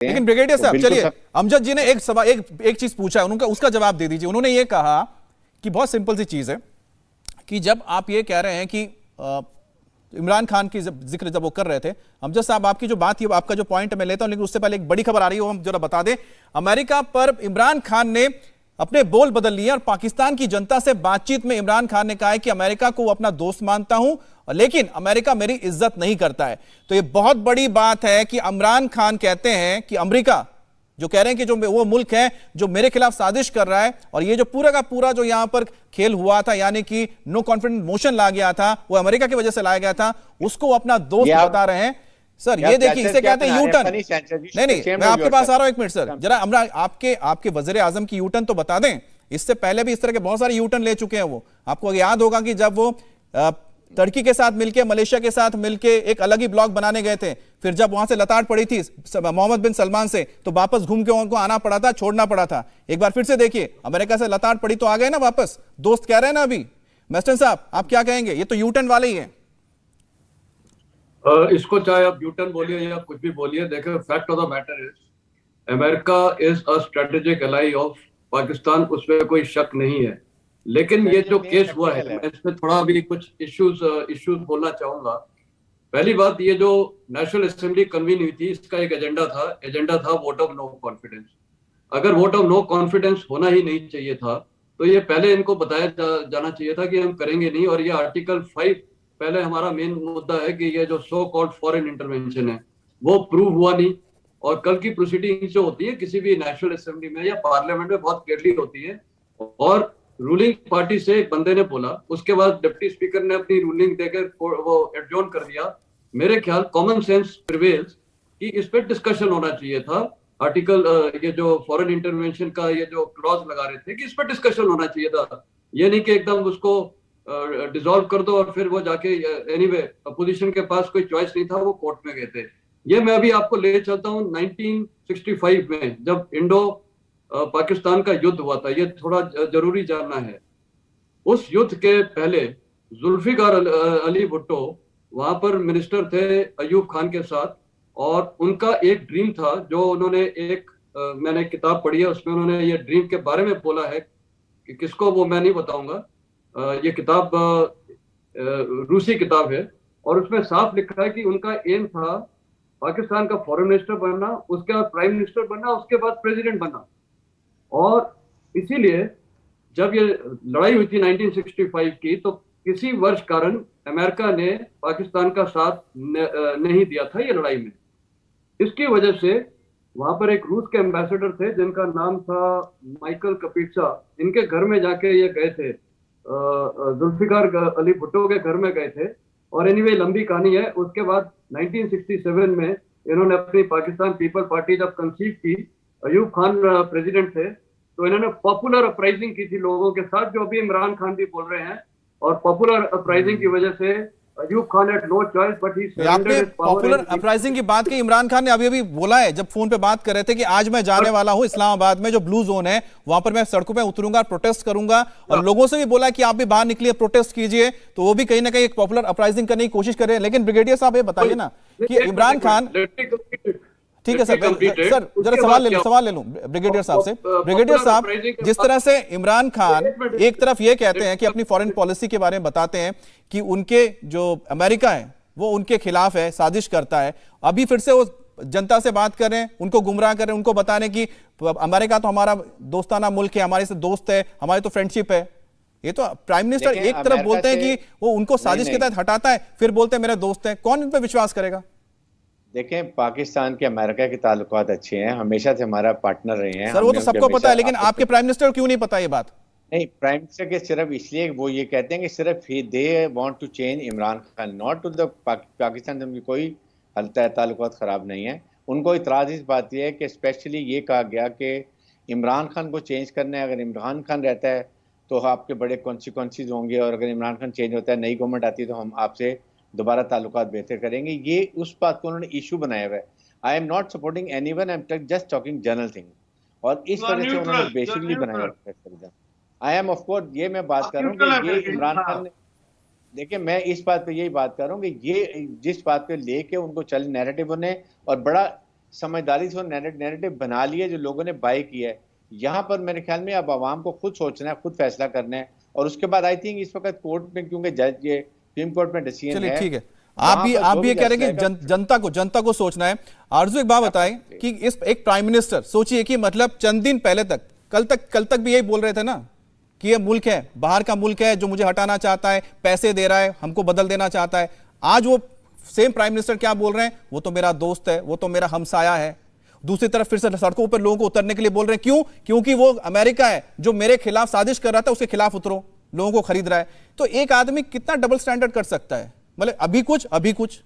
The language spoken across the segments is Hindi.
लेकिन ब्रिगेडियर साहब चलिए, अमजद जी ने एक सवाल एक चीज पूछा है, उनका उसका जवाब दे दीजिए। उन्होंने ये कहा कि बहुत सिंपल सी चीज है कि जब आप ये कह रहे हैं कि इमरान खान की जिक्र जब वो कर रहे थे, अमजद साहब आपकी जो बात थी, आपका जो पॉइंट मैं लेता हूं, लेकिन उससे पहले एक बड़ी खबर आ रही है, हम जरा बता दें। अमेरिका पर इमरान खान ने अपने बोल बदल लिए और पाकिस्तान की जनता से बातचीत में इमरान खान ने कहा है कि अमेरिका को वो अपना दोस्त मानता हूं, लेकिन अमेरिका मेरी इज्जत नहीं करता है। तो ये बहुत बड़ी बात है कि इमरान खान कहते हैं कि अमेरिका जो कह रहे हैं कि जो वो मुल्क है जो मेरे खिलाफ साजिश कर रहा है, और ये जो पूरा का पूरा जो यहां पर खेल हुआ था, यानी कि नो कॉन्फिडेंस मोशन ला गया था, वो अमेरिका की वजह से लाया गया था, उसको अपना दोस्त बता रहे हैं। सर ये देखिए, इसे कहते हैं यूटर्न। नहीं, मैं आपके पास आ रहा हूं, एक मिनट सर, जरा हमरा आपके वजीर आजम की यूटर्न तो बता दें। इससे पहले भी इस तरह के बहुत सारे यूटर्न ले चुके हैं वो। आपको याद होगा कि जब वो तुर्की के साथ मिलके, मलेशिया के साथ मिलके एक अलग ही ब्लॉक बनाने गए थे, फिर जब वहां से लताड़ पड़ी थी मोहम्मद बिन सलमान से, तो वापस घूम के उनको आना पड़ा था, छोड़ना पड़ा था। एक बार फिर से देखिए, अमेरिका से लताड़ पड़ी तो आ गए ना वापस, दोस्त कह रहे हैं ना अभी। मेस्टन साहब आप क्या कहेंगे? ये तो यूटर्न वाले ही हैं। इसको चाहे आप यूटर्न बोलिए या कुछ भी बोलिए, देखो fact of the matter is America is a strategic ally of Pakistan, उसमें कोई शक नहीं है। लेकिन ये जो केस हुआ है, मैं इसमें थोड़ा भी कुछ इश्यूज बोलना चाहूंगा। पहली बात, ये जो नेशनल असेंबली कन्वीन हुई थी, इसका एक एजेंडा था वोट ऑफ नो कॉन्फिडेंस। अगर वोट ऑफ नो कॉन्फिडेंस होना ही नहीं चाहिए था, तो ये पहले इनको बताया जाना चाहिए था कि हम करेंगे नहीं। और ये आर्टिकल 5 पहले हमारा मेन मुद्दा है कि ये जो सो कॉल्ड फॉरेन इंटरवेंशन है वो प्रूव हुआ नहीं। और कल की प्रोसीडिंग जो होती है किसी भी नेशनल असेंबली में या पार्लियामेंट में बहुत क्लियरली होती है। और रूलिंग पार्टी से एक बंदे ने बोला, उसके बाद डिप्टी स्पीकर ने अपनी रूलिंग देकर वो एडजॉर्न कर दिया। मेरे ख्याल कॉमन सेंस प्रिवेल्स कि इस पर डिस्कशन होना चाहिए था। आर्टिकल ये जो फॉरेन इंटरवेंशन का ये जो क्लॉज लगा रहे थे कि इस पर डिस्कशन होना चाहिए था। ये नहीं कि एकदम उसको डिसॉल्व कर दो और फिर वो जाके एनीवे अपोजिशन के पास कोई चॉइस नहीं था, वो कोर्ट में गए थे। ये मैं अभी आपको ले चलता हूँ 1965 में, जब इंडो पाकिस्तान का युद्ध हुआ था। ये थोड़ा जरूरी जानना है। उस युद्ध के पहले जुल्फिकार अली भुट्टो वहां पर मिनिस्टर थे अयूब खान के साथ, और उनका एक ड्रीम था जो उन्होंने मैंने किताब पढ़ी है, उसमें उन्होंने ये ड्रीम के बारे में बोला है कि किसको, वो मैं नहीं बताऊंगा। ये किताब रूसी किताब है, और उसमें साफ लिखा है कि उनका एम था पाकिस्तान का फॉरेन मिनिस्टर बनना, उसके बाद प्राइम मिनिस्टर बनना, उसके बाद प्रेसिडेंट बनना। और इसीलिए जब ये लड़ाई हुई थी 1965 की, तो किसी वर्ष कारण अमेरिका ने पाकिस्तान का साथ नहीं दिया था ये लड़ाई में। इसकी वजह से वहां पर एक रूस के एम्बेसडर थे जिनका नाम था माइकल कपीट्सा। इनके घर में जाके ये गए थे, जुल्फिकार अली भुट्टो के घर में गए थे। और एनीवे लंबी कहानी है। उसके बाद 1967 में इन्होंने अपनी पाकिस्तान पीपल पार्टी जब कंसीव की, अयूब खान प्रेसिडेंट थे, तो इन्होंने पॉपुलर अपराइजिंग की थी लोगों के साथ, जो अभी इमरान खान भी बोल रहे हैं। और पॉपुलर अपराइजिंग की वजह से Ayub Khan had no choice but he surrendered his power. Popular uprising की बात की इमरान खान ने अभी बोला है, जब फोन पे बात कर रहे थे, कि आज मैं जाने वाला हूं इस्लामाबाद में जो ब्लू जोन है, वहां पर मैं सड़कों पे उतरूंगा, प्रोटेस्ट करूंगा। और लोगों से भी बोला कि आप भी बाहर निकलिए, प्रोटेस्ट कीजिए। तो वो भी कहीं ना कहीं एक पॉपुलर अपराइजिंग करने की कोशिश कर रहे हैं। लेकिन ब्रिगेडियर साहब ये बताइए ना कि इमरान खान, ठीक है सर जरा सवाल ले लूं ब्रिगेडियर साहब से। ब्रिगेडियर साहब, जिस तरह से इमरान खान एक तरफ ये कहते हैं कि अपनी फॉरेन पॉलिसी के बारे में बताते हैं कि उनके जो अमेरिका है वो उनके खिलाफ है, साजिश करता है, अभी फिर से वो जनता से बात कर रहे हैं, उनको गुमराह कर रहे हैं, उनको बताने की अमेरिका तो हमारा दोस्ताना मुल्क है, हमारे से दोस्त है, हमारी तो फ्रेंडशिप है। ये तो प्राइम मिनिस्टर एक तरफ बोलते हैं कि वो उनको साजिश के तहत हटाता है, फिर बोलते हैं मेरे दोस्त हैं। कौन इन पर विश्वास करेगा? देखें, पाकिस्तान के अमेरिका के ताल्लुकात अच्छे हैं, हमेशा से हमारा पार्टनर रहे हैं। सर वो तो सबको पता है, लेकिन आपके प्राइम मिनिस्टर क्यों नहीं पता ये बात? नहीं, प्राइम मिनिस्टर के सिर्फ इसलिए वो ये कहते हैं कि सिर्फ they want to change Imran Khan, not to the Pakistan. उनकी कोई ताल्लुकात ख़राब नहीं है। उनको इतराज़ इस बात यह है कि स्पेशली ये कहा गया कि इमरान खान को चेंज करना है। अगर इमरान खान रहता है तो आपके बड़े कॉन्सिक्वेंसेस होंगे, और अगर इमरान खान चेंज होता है, नई गवर्नमेंट आती है, तो हम आपसे दोबारा ताल्लुकात बेहतर करेंगे। ये उस बात को उन्होंने इशू बनाया हुआ है। I am not supporting anyone, I am just talking general thing. और इस वजह से उन्होंने बेसिकली बनाया हुआ। आई एम ऑफ कोर्स, ये मैं बात कर रहा हूँ कि ये इमरान खान ने, देखिए मैं इस बात पे यही बात कर रहा हूँ कि ये जिस बात पे लेके उनको चल नैरेटिव ने, और बड़ा समझदारी से नैरेटिव बना लिया जो लोगों ने बाय किया है। यहाँ पर मेरे ख्याल में अब आवाम को खुद सोचना है, खुद फैसला करना है, और उसके बाद आई थिंक इस वक्त कोर्ट में, क्योंकि जज ये सुप्रीम कोर्ट में डिसीजन चलिए है, ठीक है, आप भी ये कह रहे हैं कि जनता को सोचना है। आरजू एक बात बताएं कि इस एक प्राइम मिनिस्टर, सोचिए कि मतलब चंद दिन पहले तक, कल तक भी यही बोल रहे थे ना कि ये मुल्क है, बाहर का मुल्क है जो मुझे हटाना चाहता है, पैसे दे रहा है, हमको बदल देना चाहता है। आज वो सेम प्राइम मिनिस्टर क्या बोल रहे हैं, वो तो मेरा दोस्त है, वो तो मेरा हमसाया है। दूसरी तरफ फिर से सड़कों पर लोगों को उतरने के लिए बोल रहे हैं, क्यों? क्योंकि वो अमेरिका है जो मेरे खिलाफ साजिश कर रहा था, उसके खिलाफ उतरो, लोगों को खरीद रहा है। तो एक आदमी कितना डबल स्टैंडर्ड कर सकता है? मतलब अभी कुछ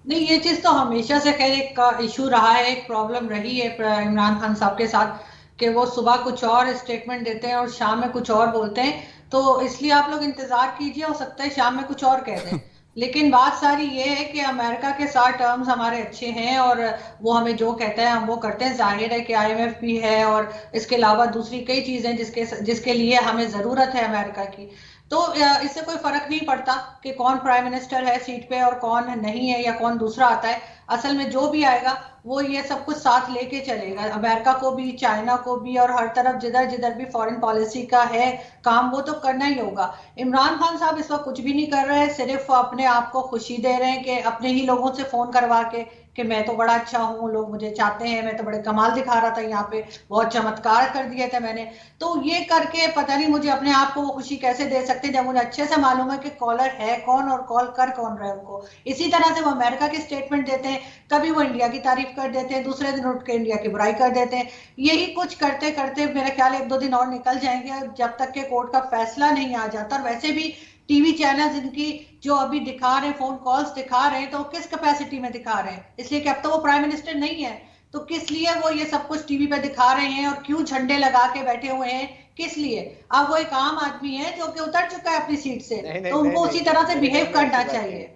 नहीं, ये चीज तो हमेशा से खैर एक इशू रहा है, एक प्रॉब्लम रही है इमरान खान साहब के साथ कि वो सुबह कुछ और स्टेटमेंट देते हैं और शाम में कुछ और बोलते हैं। तो इसलिए आप लोग इंतजार कीजिए, हो सकता है शाम में कुछ और कह दें। लेकिन बात सारी ये है कि अमेरिका के साथ टर्म्स हमारे अच्छे हैं और वो हमें जो कहता है हम वो करते हैं। जाहिर है कि IMF भी है और इसके अलावा दूसरी कई चीजें जिसके लिए हमें जरूरत है अमेरिका की। तो इससे कोई फर्क नहीं पड़ता कि कौन प्राइम मिनिस्टर है सीट पे और कौन नहीं है या कौन दूसरा आता है। असल में जो भी आएगा वो ये सब कुछ साथ लेके चलेगा, अमेरिका को भी, चाइना को भी, और हर तरफ जिधर भी फॉरेन पॉलिसी का है काम वो तो करना ही होगा। इमरान खान साहब इस वक्त कुछ भी नहीं कर रहे हैं, सिर्फ अपने आप को खुशी दे रहे हैं कि अपने ही लोगों से फोन करवा के कि मैं तो बड़ा अच्छा हूँ, लोग मुझे चाहते हैं, मैं तो बड़े कमाल दिखा रहा था, यहाँ पे बहुत चमत्कार कर दिए थे मैंने। तो ये करके पता नहीं मुझे अपने आप को वो खुशी कैसे दे सकते हैं जब मुझे अच्छे से मालूम है कि कॉलर है कौन और कॉल कर कौन रहे उनको। इसी तरह से वो अमेरिका के स्टेटमेंट देते हैं, कभी वो इंडिया की तारीफ कर देते हैं, दूसरे दिन उठ के इंडिया की बुराई कर देते हैं। यही कुछ करते करते मेरे ख्याल 1-2 दिन और निकल जाएंगे जब तक के कोर्ट का फैसला नहीं आ जाता। और वैसे भी टीवी चैनल इनकी जो अभी दिखा रहे हैं, फोन कॉल्स दिखा रहे हैं, तो किस कैपेसिटी में दिखा रहे हैं? इसलिए कि अब तो वो प्राइम मिनिस्टर नहीं है, तो किस लिए वो ये सब कुछ टीवी पे दिखा रहे हैं और क्यों झंडे लगा के बैठे हुए हैं, किस लिए? अब वो एक आम आदमी है जो कि उतर चुका है अपनी सीट से, तो उनको उसी तरह से बिहेव करना चाहिए।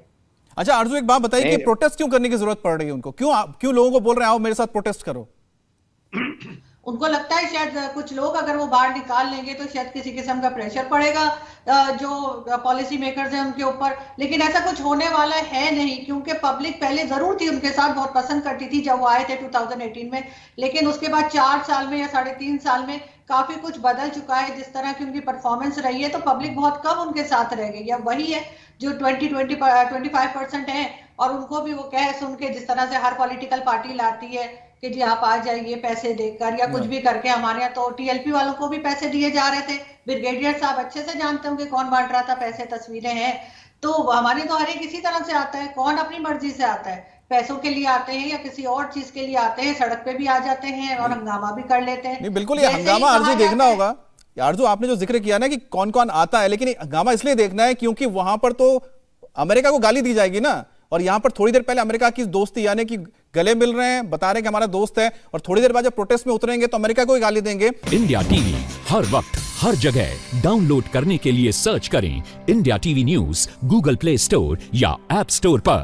अच्छा आरजू एक बात बताइए कि प्रोटेस्ट क्यों करने की जरूरत पड़ रही है उनको? क्यों लोगों को बोल रहे हैं आओ मेरे साथ प्रोटेस्ट करो? उनको लगता है शायद कुछ लोग अगर वो बाहर निकाल लेंगे तो शायद किसी किस्म का प्रेशर पड़ेगा जो पॉलिसी मेकर्स हैं उनके ऊपर। लेकिन ऐसा कुछ होने वाला है नहीं, क्योंकि पब्लिक पहले जरूर थी उनके साथ, बहुत पसंद करती थी जब वो आए थे 2018 में, लेकिन उसके बाद 4 साल में या 3.5 साल में काफी कुछ बदल चुका है। जिस तरह की उनकी परफॉर्मेंस रही है तो पब्लिक बहुत कम उनके साथ रह गई है। वही है जो 25% है, और उनको भी वो कह सुन के जिस तरह से हर पॉलिटिकल पार्टी लाती है कि जी आप आ जाइए पैसे देकर या कुछ भी करके। हमारे यहाँ तो TLP वालों को भी पैसे दिए जा रहे थे, ब्रिगेडियर साहब अच्छे से जानते होंगे कौन बांट रहा था पैसे, तस्वीरें हैं। तो हमारे तो हर एक इसी तरह से आता है, कौन अपनी मर्जी से आता है, पैसों के लिए आते हैं या किसी और चीज के लिए आते हैं, सड़क पे भी आ जाते हैं और हंगामा भी कर लेते हैं। नहीं बिल्कुल, ये हंगामा आरजू देखना होगा। आरजू आपने जो जिक्र किया ना कि कौन कौन आता है, लेकिन हंगामा इसलिए देखना है क्योंकि वहां पर तो अमेरिका को गाली दी जाएगी ना, और यहां पर थोड़ी देर पहले अमेरिका की दोस्ती यानी कि गले मिल रहे हैं, बता रहे हैं कि हमारा दोस्त है, और थोड़ी देर बाद जब प्रोटेस्ट में उतरेंगे तो अमेरिका को ही गाली देंगे। इंडिया टीवी हर वक्त हर जगह डाउनलोड करने के लिए सर्च करें India TV news Google play store या ऐप स्टोर पर।